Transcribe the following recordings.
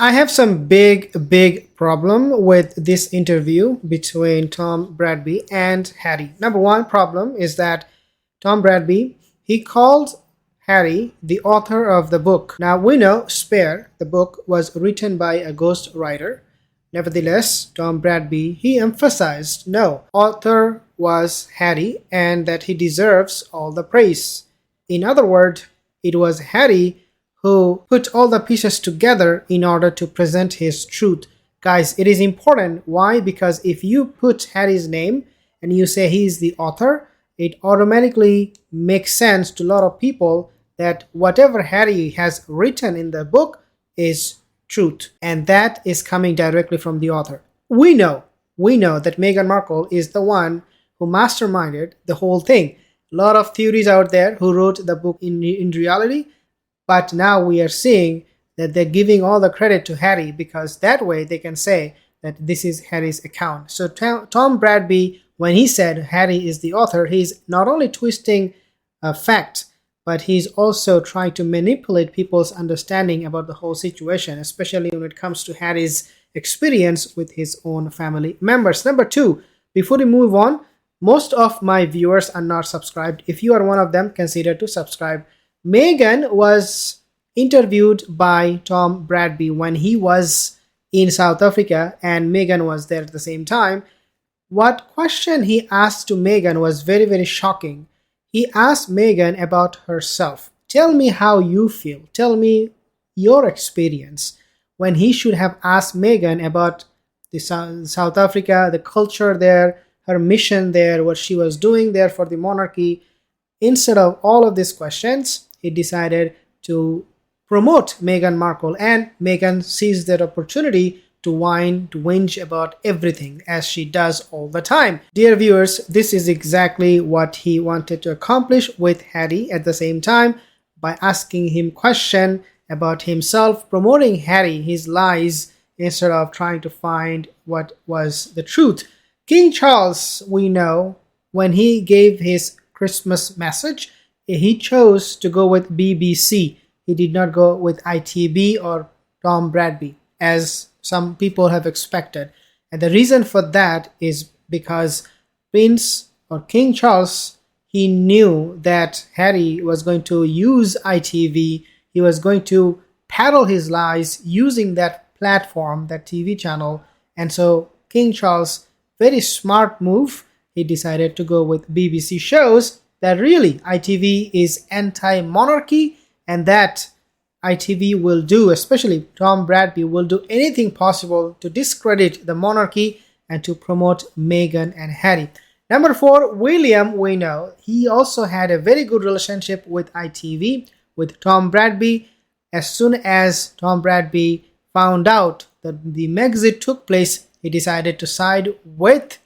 I have some big problem with this interview between Tom Bradby and Harry. Number one problem is that Tom Bradby, he called Harry the author of the book. Now we know Spare, the book, was written by a ghost writer. Nevertheless, Tom Bradby, he emphasized no, author was Harry and that he deserves all the praise. In other words, it was Harry who put all the pieces together in order to present his truth. Guys, it is important. Why? Because if you put Harry's name and you say he is the author, it automatically makes sense to a lot of people that whatever Harry has written in the book is truth, and that is coming directly from the author. We know that Meghan Markle is the one who masterminded the whole thing. A lot of theories out there who wrote the book in reality, but now we are seeing that they're giving all the credit to Harry because that way they can say that this is Harry's account. So Tom Bradby, when he said Harry is the author, he's not only twisting a fact, but he's also trying to manipulate people's understanding about the whole situation, especially when it comes to Harry's experience with his own family members. Number two, before we move on, most of my viewers are not subscribed. If you are one of them, consider to subscribe. Meghan was interviewed by Tom Bradby when he was in South Africa and Meghan was there at the same time. What question he asked to Meghan was very shocking. He asked Meghan about herself. Tell me how you feel. Tell me your experience. When he should have asked Meghan about the South Africa, the culture there, her mission there, what she was doing there for the monarchy. Instead of all of these questions, he decided to promote Meghan Markle, and Meghan seized that opportunity to whine, to whinge about everything as she does all the time. Dear viewers, this is exactly what he wanted to accomplish with Harry at the same time by asking him question about himself, promoting Harry, his lies, instead of trying to find what was the truth. King Charles, we know, when he gave his Christmas message, he chose to go with BBC. He did not go with iTV or Tom Bradby, as some people have expected. And the reason for that is because Prince or King Charles, he knew that Harry was going to use iTV. He was going to peddle his lies using that platform, that TV channel. And so King Charles, very smart move, he decided to go with BBC shows that really ITV is anti-monarchy, and that ITV will do, especially Tom Bradby, will do anything possible to discredit the monarchy and to promote Meghan and Harry. Number four, William, we know, he also had a very good relationship with ITV, with Tom Bradby. As soon as Tom Bradby found out that the Megxit took place, he decided to side with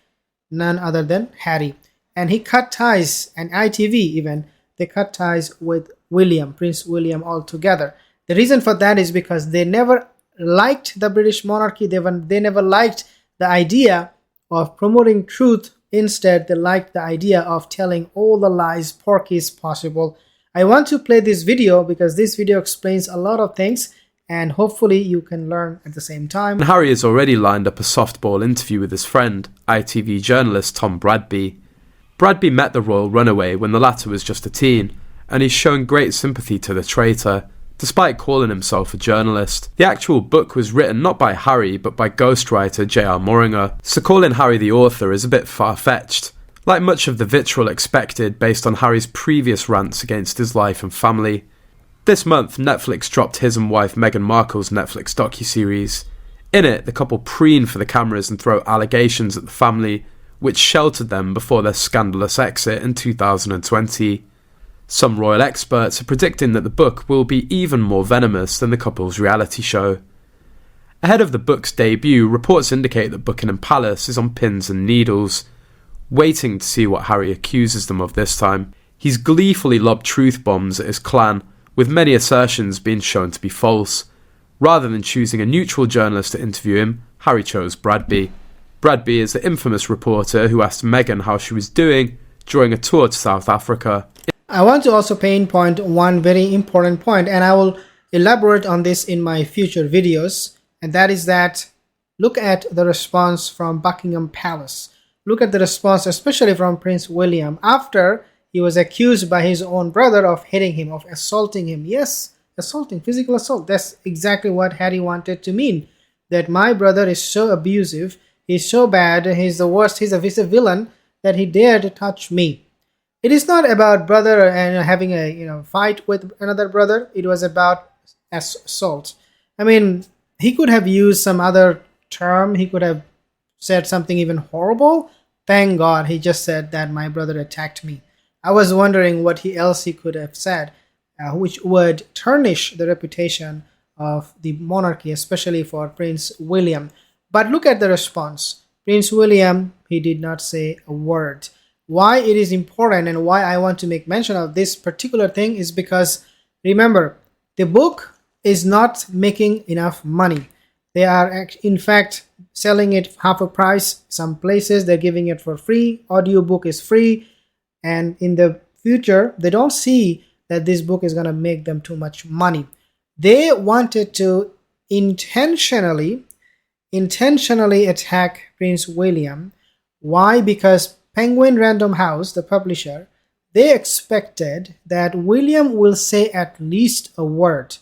none other than Harry. And he cut ties, and ITV even, they cut ties with William, Prince William altogether. The reason for that is because they never liked the British monarchy. They never liked the idea of promoting truth. Instead, they liked the idea of telling all the lies porky is possible. I want to play this video because this video explains a lot of things, and hopefully you can learn at the same time. Harry has already lined up a softball interview with his friend, ITV journalist Tom Bradby. Bradby met the royal runaway when the latter was just a teen, and he's shown great sympathy to the traitor, despite calling himself a journalist. The actual book was written not by Harry, but by ghostwriter J.R. Moringer, so calling Harry the author is a bit far-fetched, like much of the vitriol expected based on Harry's previous rants against his life and family. This month, Netflix dropped his and wife Meghan Markle's Netflix docuseries. In it, the couple preen for the cameras and throw allegations at the family, which sheltered them before their scandalous exit in 2020. Some royal experts are predicting that the book will be even more venomous than the couple's reality show. Ahead of the book's debut, reports indicate that Buckingham Palace is on pins and needles, waiting to see what Harry accuses them of this time. He's gleefully lobbed truth bombs at his clan, with many assertions being shown to be false. Rather than choosing a neutral journalist to interview him, Harry chose Bradby. Bradby is the infamous reporter who asked Meghan how she was doing during a tour to South Africa. I want to also pinpoint one very important point, and I will elaborate on this in my future videos. and that is that look at the response from Buckingham Palace. Look at the response, especially from Prince William, after he was accused by his own brother of hitting him, of assaulting him. Yes, assaulting, physical assault. That's exactly what Harry wanted to mean. That my brother is so abusive, he's so bad, he's the worst, he's a villain, that he dared to touch me. It is not about brother and having a fight with another brother. It was about assault. I mean, he could have used some other term. He could have said something even horrible. Thank God he just said that my brother attacked me. I was wondering what else he could have said, which would tarnish the reputation of the monarchy, especially for Prince William. But look at the response. Prince William, he did not say a word. Why it is important and why I want to make mention of this particular thing is because, remember, the book is not making enough money. They are in fact selling it half a price. Some places they're giving it for free. Audiobook is free. And in the future, they don't see that this book is going to make them too much money. They wanted to intentionally attack Prince William. Why? Because Penguin Random House, the publisher, they expected that William will say at least a word.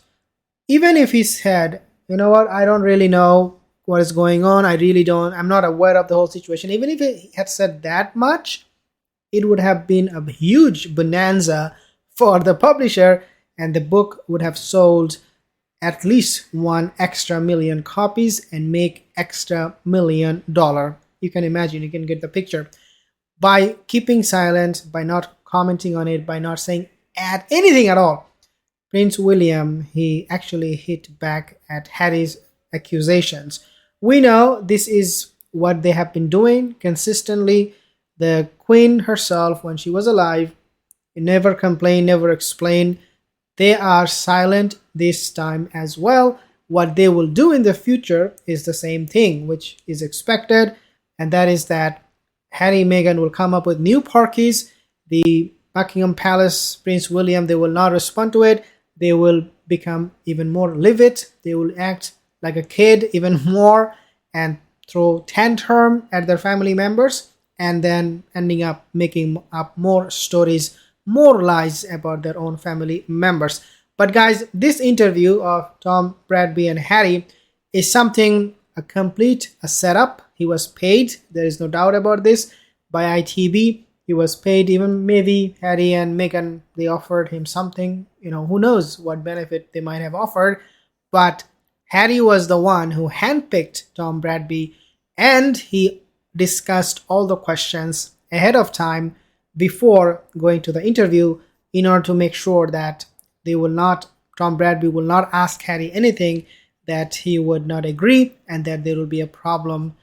Even if he said, you know what, I don't really know what is going on, I'm not aware of the whole situation. Even if he had said that much, it would have been a huge bonanza for the publisher, and the book would have sold at least one extra million copies and make extra $1 million. You can imagine, you can get the picture. By keeping silent, by not commenting on it, by not saying anything at all, Prince William, he actually hit back at Harry's accusations. We know this is what they have been doing consistently. The Queen herself, when she was alive, never complained, never explained. They are silent this time as well. What they will do in the future is the same thing, which is expected, and that is that Harry and Meghan will come up with new parkies. The Buckingham Palace, Prince William, they will not respond to it. They will become even more livid. They will act like a kid even more and throw tantrum at their family members, and then ending up making up more stories, more lies about their own family members. But guys, this interview of Tom Bradby and Harry is something, a setup. He was paid, there is no doubt about this, by iTV. He was paid. Even maybe Harry and Meghan, they offered him something, who knows what benefit they might have offered. But Harry was the one who handpicked Tom Bradby, and he discussed all the questions ahead of time before going to the interview, in order to make sure that Tom Bradby will not ask Harry anything that he would not agree, and that there will be a problem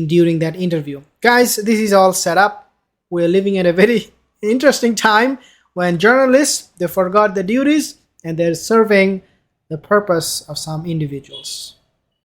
during that interview. Guys, this is all set up. We're living in a very interesting time when journalists, they forgot the duties and they're serving the purpose of some individuals.